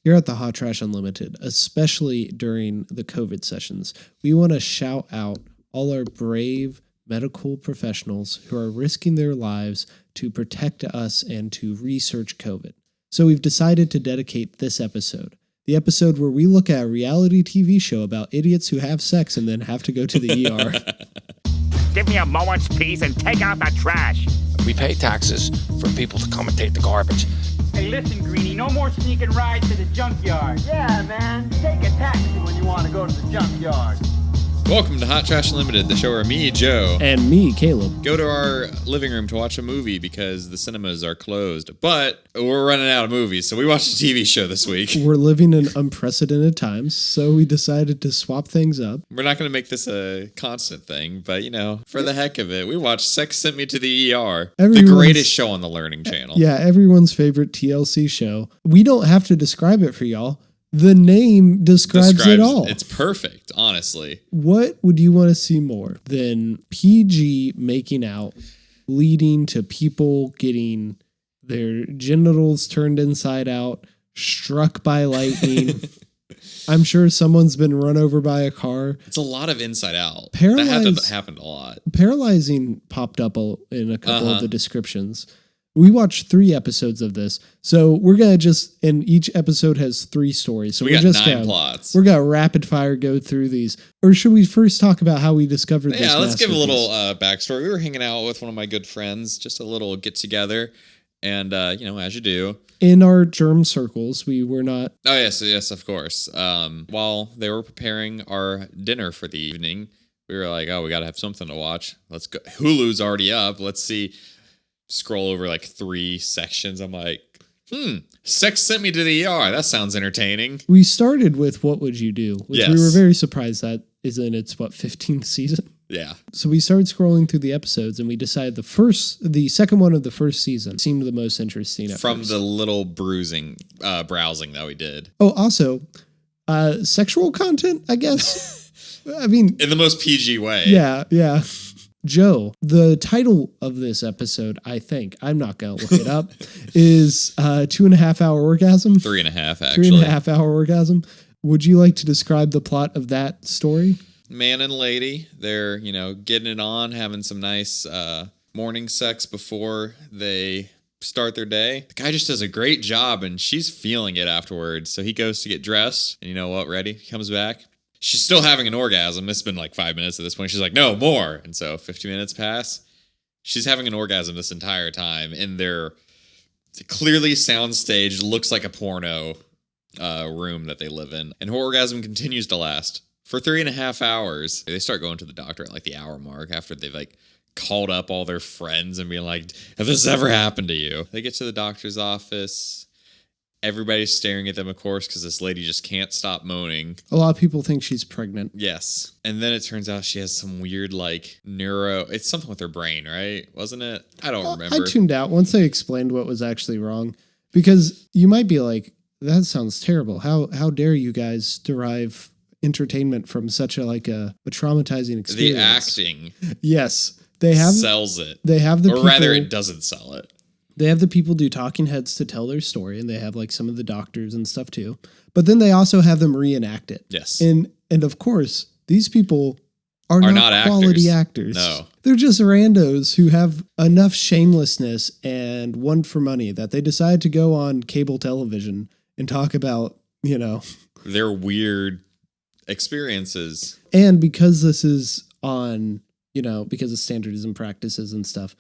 Here at the Hot Trash Unlimited, especially during the COVID sessions, we want to shout out all our brave medical professionals who are risking their lives to protect us and to research COVID. So we've decided to dedicate this episode, the episode where we look at a reality TV show about idiots who have sex and then have to go to the ER. Give me a moment's peace and take out the trash. We pay taxes for people to come and take the garbage. Hey, listen, Greenie, no more sneaking rides to the junkyard. Yeah, man, take a taxi when you want to go to the junkyard. Welcome to Hot Trash Unlimited, the show where me, Joe, And me, Caleb, go to our living room to watch a movie because the cinemas are closed. But we're running out of movies, so we watched a TV show this week. We're living in unprecedented times, so we decided to swap things up. We're not going to make this a constant thing, but, for the heck of it, we watched Sex Sent Me to the ER, the greatest show on the Learning Channel. Yeah, everyone's favorite TLC show. We don't have to describe it for y'all. The name describes it all. It's perfect, honestly. What would you want to see more than PG making out, leading to people getting their genitals turned inside out, struck by lightning? I'm sure someone's been run over by a car. It's a lot of inside out. Paralyzed, that happened a lot. Paralyzing popped up in a couple of the descriptions. We watched 3 episodes of this, so we're going to and each episode has 3 stories. So we got 9 plots. We're going to rapid fire go through these. Or should we first talk about how we discovered this? Yeah, let's give a little backstory. We were hanging out with one of my good friends, just a little get together. And, as you do. In our germ circles, we were not. Oh, yes, of course. While they were preparing our dinner for the evening, we were like, we got to have something to watch. Let's go. Hulu's already up. Let's see. Scroll over like 3 sections. I'm like, Sex Sent Me to the ER. That sounds entertaining. We started with What Would You Do? Which we were very surprised that is in its 15th season. Yeah. So we started scrolling through the episodes and we decided the second one of the first season seemed the most interesting at From first. the little browsing that we did. Oh, also, sexual content, I guess. I mean, in the most PG way. Yeah. Joe, the title of this episode, I think, I'm not going to look it up, is 2.5 hour orgasm. 3.5, actually. 3.5 hour orgasm. Would you like to describe the plot of that story? Man and lady, they're, getting it on, having some nice morning sex before they start their day. The guy just does a great job and she's feeling it afterwards. So he goes to get dressed and you know what, ready? He comes back. She's still having an orgasm. It's been like 5 minutes at this point. She's like, no, more. And so 50 minutes pass. She's having an orgasm this entire time. And they're clearly soundstage, looks like a porno room that they live in. And her orgasm continues to last for 3.5 hours. They start going to the doctor at like the hour mark after they've called up all their friends and being like, have this ever happened to you? They get to the doctor's office. Everybody's staring at them, of course, because this lady just can't stop moaning. A lot of people think she's pregnant. Yes. And then it turns out she has some weird, it's something with her brain, right? Wasn't it? I don't remember. I tuned out once they explained what was actually wrong. Because you might be like, that sounds terrible. How dare you guys derive entertainment from such a traumatizing experience? The acting. Yes. Sells it. They have it doesn't sell it. They have the people do talking heads to tell their story, and they have some of the doctors and stuff too. But then they also have them reenact it. Yes. And of course, these people are not quality actors. No. They're just randos who have enough shamelessness and want for money that they decide to go on cable television and talk about, their weird experiences. And because this is on, because of standards and practices and stuff,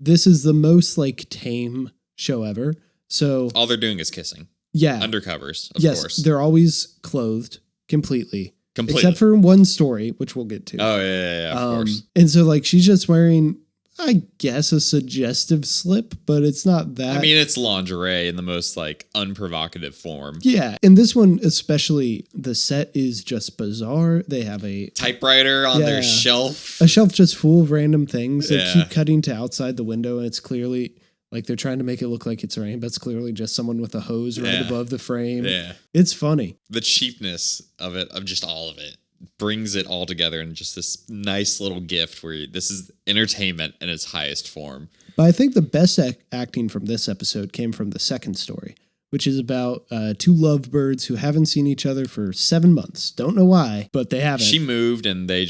this is the most tame show ever. So all they're doing is kissing. Yeah. Undercovers, of course. They're always clothed completely. Except for one story, which we'll get to. Oh, yeah, of course. And so she's just wearing, I guess, a suggestive slip, but it's not that. I mean, it's lingerie in the most unprovocative form. Yeah. And this one, especially, the set is just bizarre. They have a typewriter on their shelf. A shelf just full of random things. They keep cutting to outside the window, and it's clearly they're trying to make it look like it's rain, but it's clearly just someone with a hose right above the frame. Yeah. It's funny. The cheapness of it, of just all of it, brings it all together in just this nice little gift where this is entertainment in its highest form. But I think the best acting from this episode came from the second story, which is about two lovebirds who haven't seen each other for 7 months. Don't know why, but they haven't. She moved and they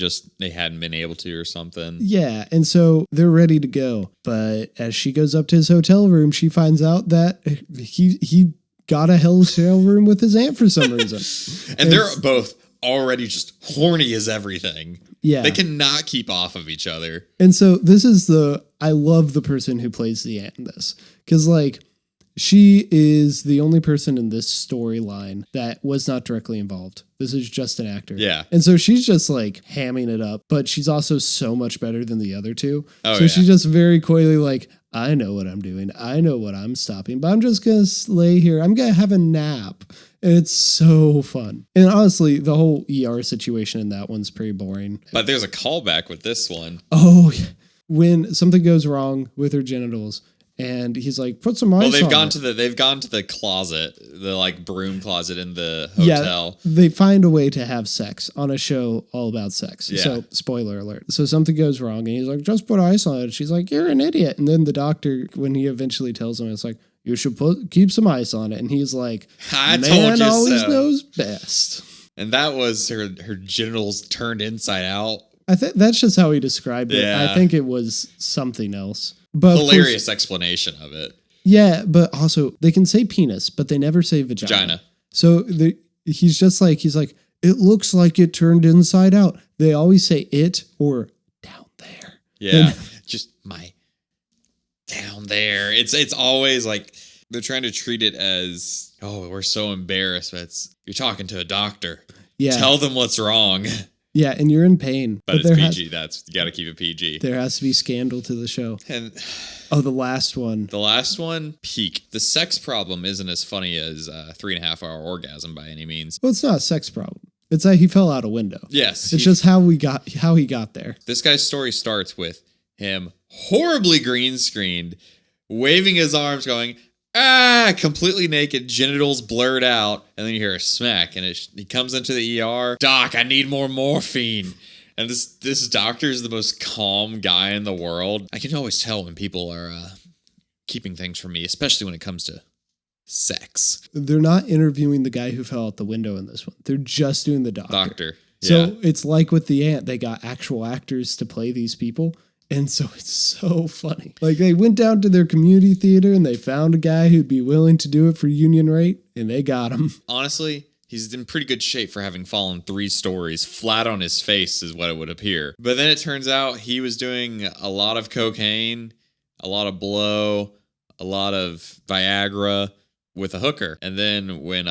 hadn't been able to or something. Yeah, and so they're ready to go. But as she goes up to his hotel room, she finds out that he got a hotel room with his aunt for some reason. And they're both already just horny as everything. Yeah. They cannot keep off of each other. And so this is I love the person who plays the aunt in this. Because, like, she is the only person in this storyline that was not directly involved. This is just an actor. Yeah. And so she's just, like, hamming it up. But she's also so much better than the other two. Oh, so yeah. she's just very coyly like, I know what I'm doing. I know what I'm stopping. But I'm just going to lay here. I'm going to have a nap. And it's so fun. And honestly, the whole ER situation in that one's pretty boring. But there's a callback with this one. Oh, yeah. When something goes wrong with her genitals, and he's like, put some ice on Well, it. they've gone to the closet, the like broom closet in the hotel. Yeah, they find a way to have sex on a show all about sex. Yeah. So, spoiler alert. So something goes wrong, and he's like, just put ice on it. She's like, you're an idiot. And then the doctor, when he eventually tells him, it's like, you should keep some ice on it. And he's like, I man told you always so. knows best. And that was her genitals turned inside out. I think that's just how he described it. Yeah. I think it was something else. But of Hilarious course, explanation of it. yeah, but also they can say penis, but they never say vagina. Vagina. So he's like, it looks like it turned inside out. They always say it or down there. Yeah. Just my down there. It's always like they're trying to treat it as, oh, we're so embarrassed. But you're talking to a doctor. Yeah. Tell them what's wrong. Yeah, and you're in pain. But it's there PG. You got to keep it PG. There has to be scandal to the show. And the last one. the last one, peak. The sex problem isn't as funny as 3.5 hour orgasm by any means. Well, it's not a sex problem. It's that he fell out a window. Yes. It's just how he got there. This guy's story starts with him horribly green screened, waving his arms, going, completely naked, genitals blurred out, and then you hear a smack, and he comes into the ER. Doc, I need more morphine. And this doctor is the most calm guy in the world. I can always tell when people are keeping things from me, especially when it comes to sex. They're not interviewing the guy who fell out the window in this one. They're just doing the doctor. So it's like with the ant, they got actual actors to play these people. And so it's so funny. Like, they went down to their community theater and they found a guy who'd be willing to do it for union rate, and they got him. Honestly, he's in pretty good shape for having fallen 3 stories flat on his face is what it would appear. But then it turns out he was doing a lot of cocaine, a lot of blow, a lot of Viagra with a hooker. And then when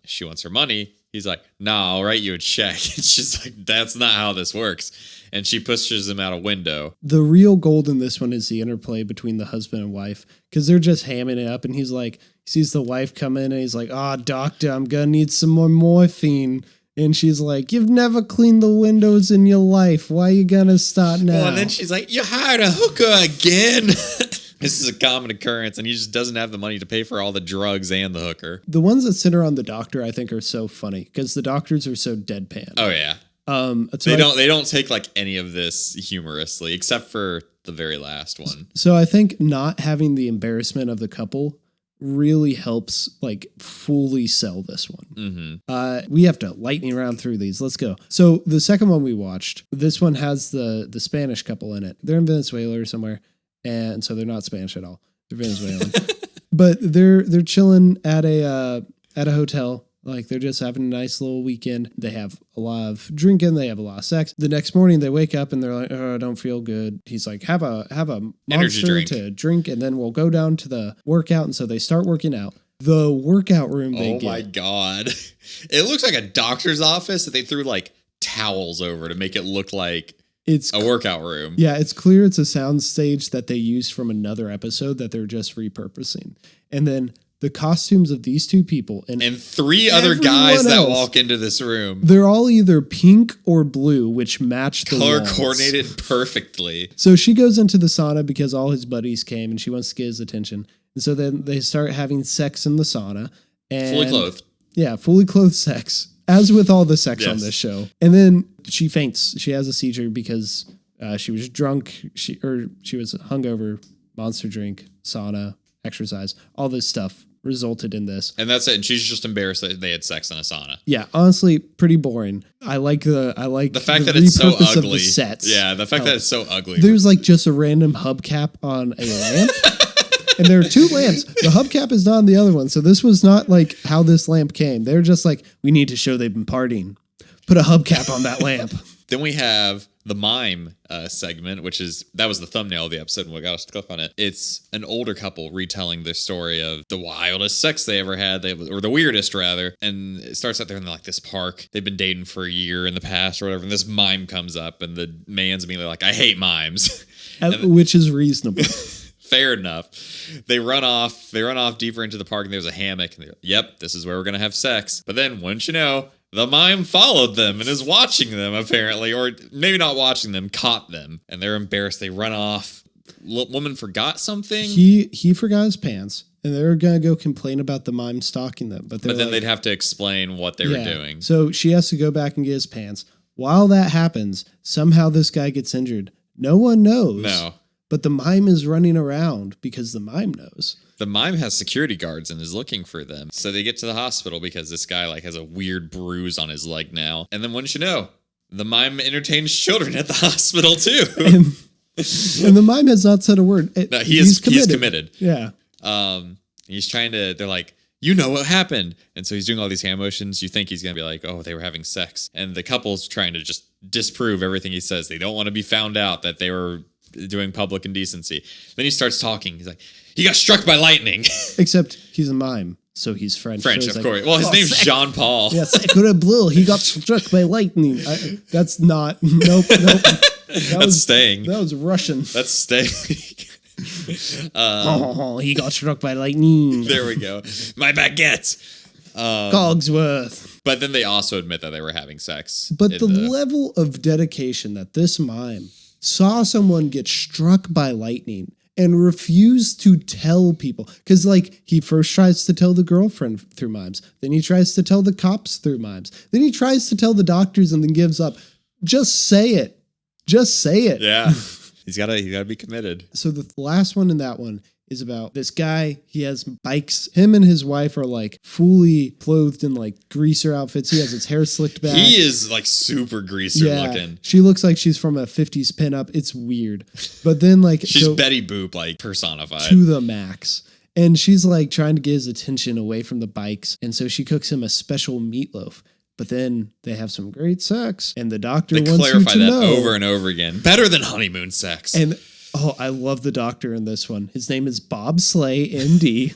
she wants her money, he's like, nah, I'll write you a check. She's like, that's not how this works. And she pushes him out a window. The real gold in this one is the interplay between the husband and wife, because they're just hamming it up, and he's like, he sees the wife come in and he's like, doctor, I'm gonna need some more morphine. And she's like, you've never cleaned the windows in your life. Why are you gonna start now? Well, and then she's like, you hired a hooker again. This is a common occurrence, and he just doesn't have the money to pay for all the drugs and the hooker. The ones that center on the doctor, I think, are so funny because the doctors are so deadpan. Oh yeah. They don't take like any of this humorously, except for the very last one. So I think not having the embarrassment of the couple really helps like fully sell this one. Mm-hmm. We have to lightning round through these. Let's go. So the second one we watched, this one has the Spanish couple in it. They're in Venezuela or somewhere, and so they're not Spanish at all. They're Venezuelan, but they're chilling at a hotel. Like, they're just having a nice little weekend. They have a lot of drinking. They have a lot of sex. The next morning they wake up and they're like, oh, I don't feel good. He's like, have a Energy monster drink. to drink, and then we'll go down to the workout. And so they start working out. The workout room they Oh get. my God. It looks like a doctor's office that they threw like towels over to make it look like It's a workout room. Yeah, it's clear it's a sound stage that they used from another episode that they're just repurposing. And then the costumes of these two people and 3 other guys that else, walk into this room. they're all either pink or blue, which match the Color walls. coordinated perfectly. So she goes into the sauna because all his buddies came and she wants to get his attention. And so then they start having sex in the sauna. And Fully clothed. Yeah, fully clothed sex, as with all the sex on Yes. this show. And then she faints. She has a seizure because she was drunk. She was hungover, monster drink, sauna, exercise, all this stuff resulted in this. And that's it. And she's just embarrassed that they had sex in a sauna. Yeah, honestly, pretty boring. I like the fact that it's so repurpose ugly. Of the sets. Yeah, the fact that it's so ugly. There's like just a random hubcap on a lamp. And there are 2 lamps. The hubcap is not on the other one. So this was not like how this lamp came. They're just like, we need to show they've been partying. Put a hubcap on that lamp. Then we have the mime segment, that was the thumbnail of the episode and what got us to click on it. It's an older couple retelling their story of the wildest sex they ever had, or the weirdest rather. And it starts out there in like this park. They've been dating for a year in the past or whatever. And this mime comes up and the man's immediately like, I hate mimes. Which is reasonable. Fair enough. They run off deeper into the park and there's a hammock. And they're like, yep, this is where we're going to have sex. But then, wouldn't you know, the mime followed them and is watching them apparently, or maybe not watching them, caught them. And they're embarrassed. They run off. Woman forgot something. He forgot his pants and they were going to go complain about the mime stalking them. But then they'd have to explain what they were doing. So she has to go back and get his pants. While that happens, somehow this guy gets injured. No one knows. No. But the mime is running around because the mime knows. The mime has security guards and is looking for them. So they get to the hospital because this guy like has a weird bruise on his leg now. And then wouldn't you know, the mime entertains children at the hospital too. And the mime has not said a word. No, he is committed. Yeah. He's trying to, they're like, you know what happened. And so he's doing all these hand motions. You think he's going to be like, oh, they were having sex. And the couple's trying to just disprove everything he says. They don't want to be found out that they were doing public indecency. Then he starts talking. He's like, he got struck by lightning. Except he's a mime, so he's French. French, so of like, course. Well, his name's Jean Paul. Yes, sacre bleu. He got struck by lightning. That's not. Nope. That's staying. That was Russian. That's staying. He got struck by lightning. There we go. My baguette. Cogsworth. But then they also admit that they were having sex. But the level of dedication that this mime saw someone get struck by lightning and refused to tell people. Because, like, he first tries to tell the girlfriend through mimes. Then he tries to tell the cops through mimes. Then he tries to tell the doctors and then gives up. Just say it. Just say it. Yeah. He's gotta be committed. So the last one in that one is about this guy. He has bikes. Him and his wife are like fully clothed in like greaser outfits. He has his hair slicked back. He is like super greaser looking. She looks like she's from a 50s pinup. It's weird. But then like she's Betty Boop like personified. To the max. And she's like trying to get his attention away from the bikes. And so she cooks him a special meatloaf. But then they have some great sex. And the doctor wants you to know. They clarify that over and over again. Better than honeymoon sex. And I love the doctor in this one. His name is Bob Slay, MD.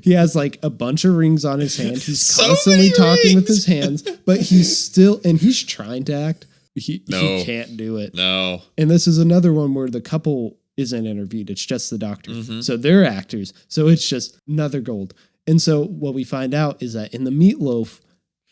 He has like a bunch of rings on his hand. He's constantly talking with his hands, but he's trying to act. He can't do it. No. And this is another one where the couple isn't interviewed. It's just the doctor. Mm-hmm. So they're actors. So it's just another gold. And so what we find out is that in the meatloaf,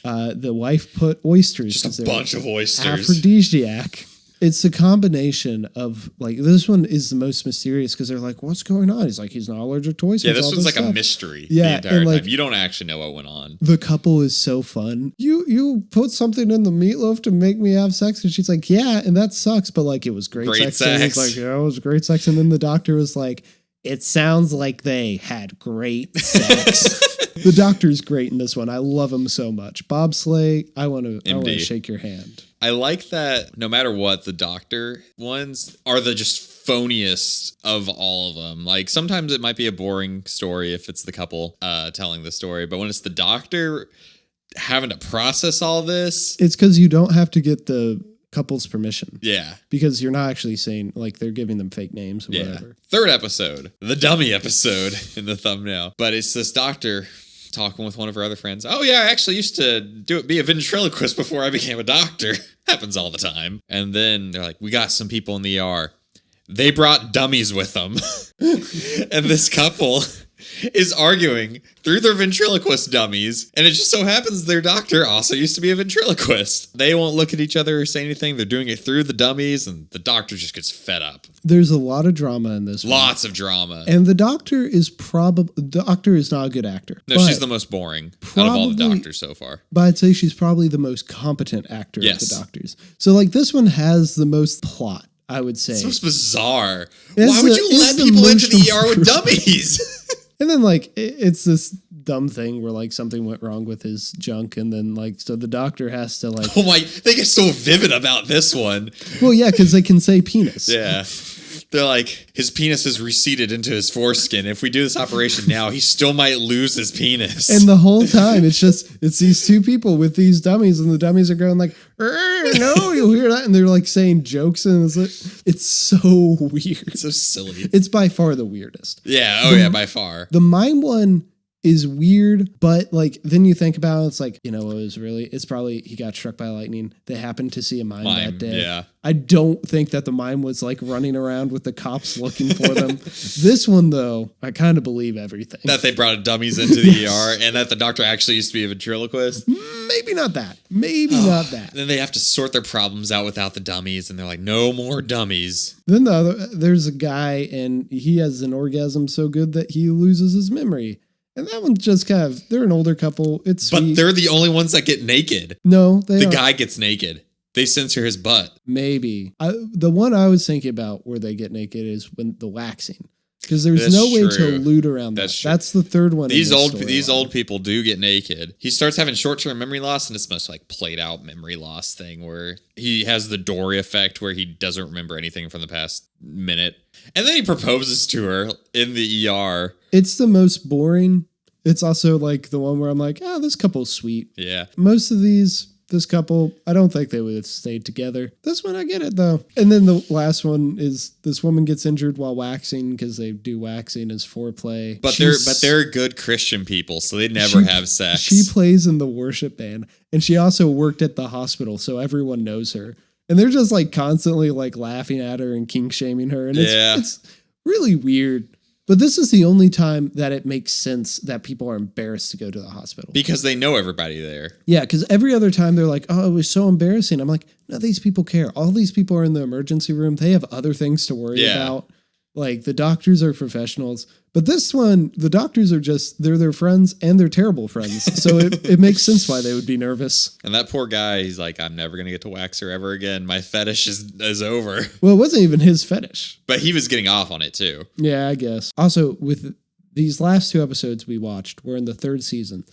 the wife put oysters. Just a bunch of oysters. Aphrodisiac. It's a combination of like, this one is the most mysterious because they're like, what's going on? He's like, he's not allergic to oysters. Yeah, this one's like a mystery the entire time. You don't actually know what went on. The couple is so fun. You put something in the meatloaf to make me have sex? And she's like, yeah, and that sucks. But like, it was great sex. And he's like, yeah, it was great sex. And then the doctor was like, it sounds like they had great sex. The doctor's great in this one. I love him so much. Bob Slay, I want to shake your hand. I like that no matter what, the doctor ones are the just phoniest of all of them. Like sometimes it might be a boring story if it's the couple telling the story, but when it's the doctor having to process all this. It's because you don't have to get the couple's permission. Yeah. Because you're not actually saying, like, they're giving them fake names or whatever. Third episode, the dummy episode in the thumbnail. But it's this doctor talking with one of her other friends. Oh yeah, I actually used to be a ventriloquist before I became a doctor. Happens all the time. And then they're like, we got some people in the ER. They brought dummies with them. And this couple is arguing through their ventriloquist dummies. And it just so happens their doctor also used to be a ventriloquist. They won't look at each other or say anything. They're doing it through the dummies and the doctor just gets fed up. There's a lot of drama in this Lots of drama. And the doctor is not a good actor. No, she's the most boring out of all the doctors so far. But I'd say she's probably the most competent actor of the doctors. So like this one has the most plot, I would say. It's most bizarre. Why would you let people into the ER with dummies? And then like it's this dumb thing where like something went wrong with his junk, and then like so the doctor has to like Oh my, they get so vivid about this one. well yeah, because they can say penis. Yeah. They're like, his penis is receded into his foreskin. If we do this operation now, he still might lose his penis. And the whole time it's these two people with these dummies, and the dummies are going like, no, you'll hear that, and they're like saying jokes, and it's so weird. It's so silly. It's by far the weirdest. Yeah, oh yeah, by far. The mime one is weird, but like then you think about it, it's like, you know, it's probably he got struck by lightning. They happened to see a mime that day. Yeah. I don't think that the mime was like running around with the cops looking for them. This one though, I kind of believe everything. That they brought dummies into the ER and that the doctor actually used to be a ventriloquist. Maybe not that. Maybe not that. Then they have to sort their problems out without the dummies, and they're like, no more dummies. Then there's a guy, and he has an orgasm so good that he loses his memory. And that one's just kind of, they're an older couple. It's sweet. But they're the only ones that get naked. No, they The aren't. guy gets naked. They censor his butt. Maybe. The one I was thinking about where they get naked is when the waxing. Because there's That's no way to true. elude around that. That's true. That's the third one. These in old this old people do get naked. He starts having short-term memory loss, and it's much like played out memory loss thing where he has the Dory effect where he doesn't remember anything from the past minute. And then he proposes to her in the ER. It's the most boring. It's also like the one where I'm like, this couple's sweet. Yeah. Most of this couple, I don't think they would have stayed together. This one, I get it though. And then the last one is this woman gets injured while waxing because they do waxing as foreplay. But they're good Christian people, so they never have sex. She plays in the worship band, and she also worked at the hospital, so everyone knows her. And they're just like constantly like laughing at her and kink shaming her, and it's really weird. But this is the only time that it makes sense that people are embarrassed to go to the hospital. Because they know everybody there. Yeah, because every other time they're like, oh, it was so embarrassing. I'm like, no, these people care. All these people are in the emergency room. They have other things to worry about. Like, the doctors are professionals. But this one, the doctors are they're their friends and they're terrible friends. So it makes sense why they would be nervous. And that poor guy, he's like, I'm never going to get to wax her ever again. My fetish is over. Well, it wasn't even his fetish. But he was getting off on it too. Yeah, I guess. Also, with these last two episodes we watched, we're in the third season.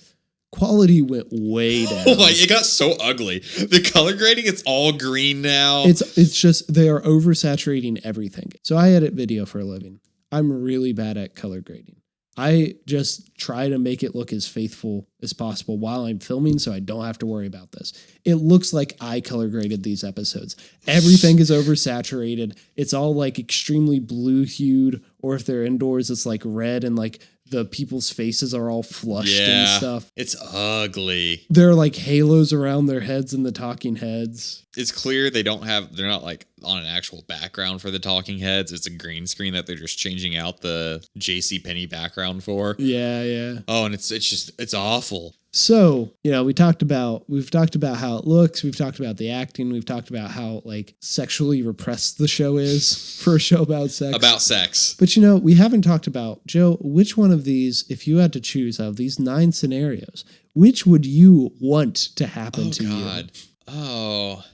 Quality went way down. It got so ugly. The color grading, it's all green now. It's just they are oversaturating everything. So I edit video for a living. I'm really bad at color grading. I just try to make it look as faithful as possible while I'm filming so I don't have to worry about this. It looks like I color graded these episodes. Everything is oversaturated. It's all like extremely blue hued, or if they're indoors, it's like red and like the people's faces are all flushed and stuff. It's ugly. There are like halos around their heads and the talking heads. It's clear they're not like on an actual background for the talking heads. It's a green screen that they're just changing out the JCPenney background for. Yeah. Oh, and it's awful. So, we've talked about how it looks. We've talked about the acting. We've talked about how like sexually repressed the show is for a show about sex. About sex. But we haven't talked about, Joe, which one of these, if you had to choose out of these 9 scenarios, which would you want to happen to you? Oh,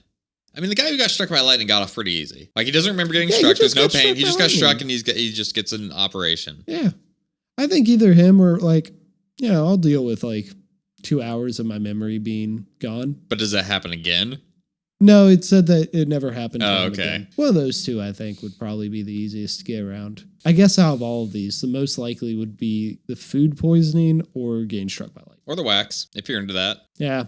I mean, the guy who got struck by lightning got off pretty easy. Like, he doesn't remember getting Yeah, struck. he There's just no got pain. struck He by just got struck lightning. and he just gets an operation. Yeah. I think either him or like, I'll deal with like 2 hours of my memory being gone. But does that happen again? No, it said that it never happened to him okay. again. One of those two, I think, would probably be the easiest to get around. I guess out of all of these, the most likely would be the food poisoning or getting struck by lightning. Or the wax, if you're into that. Yeah.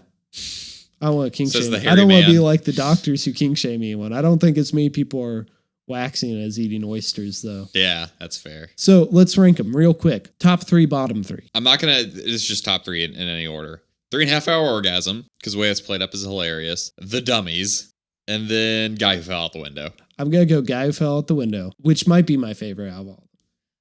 I don't want to kink Says shame. the I hairy don't want to be man. like the doctors who kink shame anyone. I don't think as many people are waxing as eating oysters, though. Yeah, that's fair. So let's rank them real quick. Top 3, bottom 3. I'm not going to, it's just top 3 in any order. 3.5 hour orgasm, because the way it's played up is hilarious. The dummies, and then guy who fell out the window. I'm going to go guy who fell out the window, which might be my favorite out of all.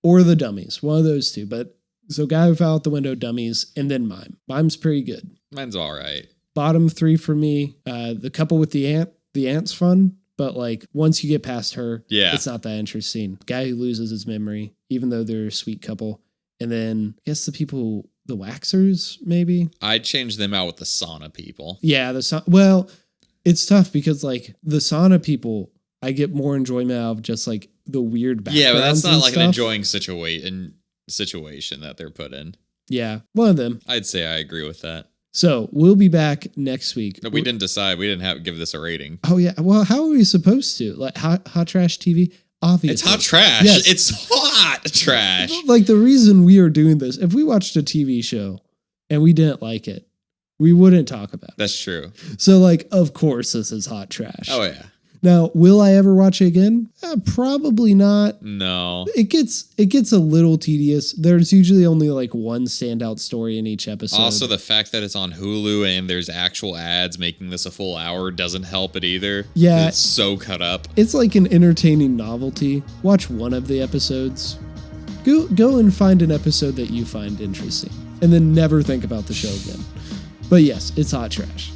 Or the dummies. One of those two. But so guy who fell out the window, dummies, and then mime. Mime's pretty good. Mine's all right. Bottom 3 for me, the couple with the ant's fun, but like once you get past her, it's not that interesting. Guy who loses his memory, even though they're a sweet couple. And then I guess the waxers, maybe. I'd change them out with the sauna people. Yeah, well, it's tough because like the sauna people, I get more enjoyment out of just like the weird backgrounds. Yeah, but that's not like stuff. an enjoying situation that they're put in. Yeah, one of them. I'd say I agree with that. So we'll be back next week. No, we didn't decide. We didn't give this a rating. Oh yeah. Well, how are we supposed to? Like hot trash TV? Obviously. It's hot trash. Yes. It's hot trash. Like the reason we are doing this, if we watched a TV show and we didn't like it, we wouldn't talk about it. That's true. So like, of course this is hot trash. Oh yeah. Now, will I ever watch it again? Probably not. No. It gets a little tedious. There's usually only like one standout story in each episode. Also, the fact that it's on Hulu and there's actual ads making this a full hour doesn't help it either. Yeah. It's so cut up. It's like an entertaining novelty. Watch one of the episodes. Go and find an episode that you find interesting. And then never think about the show again. But yes, it's hot trash.